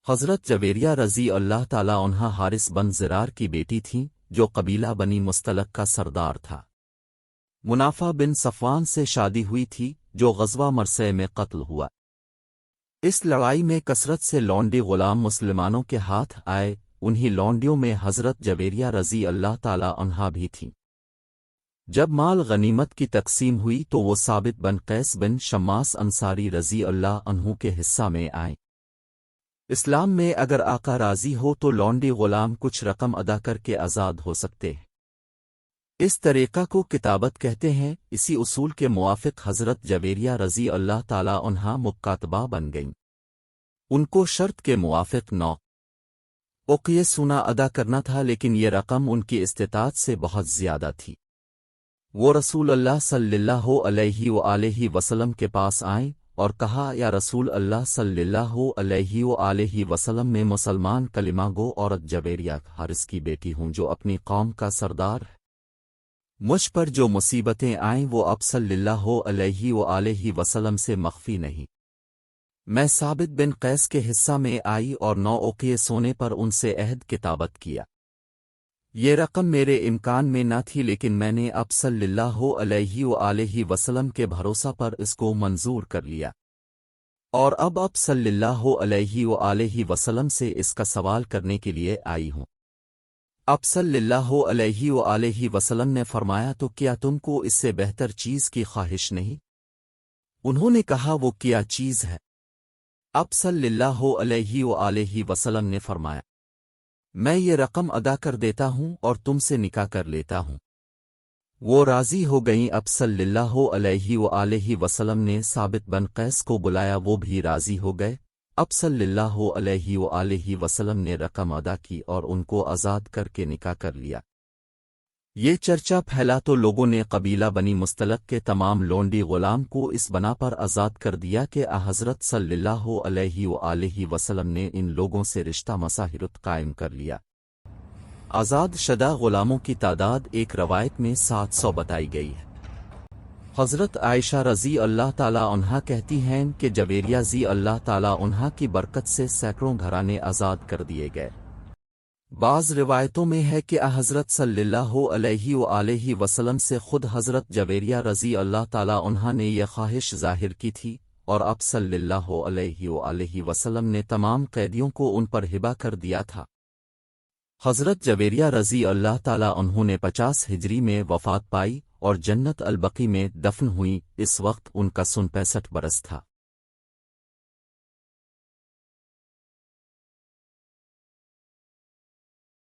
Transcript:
حضرت جویریہ رضی اللہ تعالی عنہا حارث بن زرار کی بیٹی تھیں جو قبیلہ بنی مستلق کا سردار تھا۔ منافع بن صفوان سے شادی ہوئی تھی جو غزوہ مرسے میں قتل ہوا۔ اس لڑائی میں کثرت سے لونڈی غلام مسلمانوں کے ہاتھ آئے، انہی لونڈیوں میں حضرت جویریہ رضی اللہ تعالی عنہا بھی تھیں۔ جب مال غنیمت کی تقسیم ہوئی تو وہ ثابت بن قیس بن شماس انصاری رضی اللہ عنہ کے حصہ میں آئیں۔ اسلام میں اگر آقا راضی ہو تو لونڈی غلام کچھ رقم ادا کر کے آزاد ہو سکتے ہیں۔ اس طریقہ کو کتابت کہتے ہیں۔ اسی اصول کے موافق حضرت جویریہ رضی اللہ تعالی عنہا مکاتبہ بن گئیں۔ ان کو شرط کے موافق 9 اوقیہ سونا ادا کرنا تھا، لیکن یہ رقم ان کی استطاعت سے بہت زیادہ تھی۔ وہ رسول اللہ صلی اللہ علیہ وآلہ وسلم کے پاس آئیں اور کہا، یا رسول اللہ صلی اللہ علیہ وآلہ وسلم، میں مسلمان کلمہ گو عورت جویریہ حارث کی بیٹی ہوں جو اپنی قوم کا سردار ہے۔ مجھ پر جو مصیبتیں آئیں وہ اب صلی اللہ علیہ وآلہ وسلم سے مخفی نہیں۔ میں ثابت بن قیس کے حصہ میں آئی اور 9 اوقیہ سونے پر ان سے عہد کتابت کیا۔ یہ رقم میرے امکان میں نہ تھی، لیکن میں نے اب صلی اللہ علیہ وآلہ وسلم کے بھروسہ پر اس کو منظور کر لیا، اور اب صلی اللہ علیہ وآلہ وسلم سے اس کا سوال کرنے کے لیے آئی ہوں۔ اب صلی اللہ علیہ وآلہ وسلم نے فرمایا، تو کیا تم کو اس سے بہتر چیز کی خواہش نہیں؟ انہوں نے کہا، وہ کیا چیز ہے؟ اب صلی اللہ علیہ وآلہ وسلم نے فرمایا، میں یہ رقم ادا کر دیتا ہوں اور تم سے نکاح کر لیتا ہوں۔ وہ راضی ہو گئیں۔ اب صلی اللہ علیہ وآلہ وسلم نے ثابت بن قیس کو بلایا، وہ بھی راضی ہو گئے۔ اب صلی اللہ علیہ وآلہ وسلم نے رقم ادا کی اور ان کو آزاد کر کے نکاح کر لیا۔ یہ چرچا پھیلا تو لوگوں نے قبیلہ بنی مستلق کے تمام لونڈی غلام کو اس بنا پر آزاد کر دیا کہ حضرت صلی اللہ علیہ وآلہ وسلم نے ان لوگوں سے رشتہ مساہرت قائم کر لیا۔ آزاد شدہ غلاموں کی تعداد ایک روایت میں 700 بتائی گئی ہے۔ حضرت عائشہ رضی اللہ تعالی عنہا کہتی ہیں کہ جویریہ رضی اللہ تعالی عنہا کی برکت سے سینکڑوں گھرانے آزاد کر دیے گئے۔ بعض روایتوں میں ہے کہ حضرت صلی اللہ علیہ وآلہ وسلم سے خود حضرت جویریہ رضی اللہ تعالی عنہا نے یہ خواہش ظاہر کی تھی، اور اب صلی اللہ علیہ وآلہ وسلم نے تمام قیدیوں کو ان پر ہبہ کر دیا تھا۔ حضرت جویریہ رضی اللہ تعالی عنہ نے 50 ہجری میں وفات پائی اور جنت البقیع میں دفن ہوئی۔ اس وقت ان کا سن 65 برس تھا۔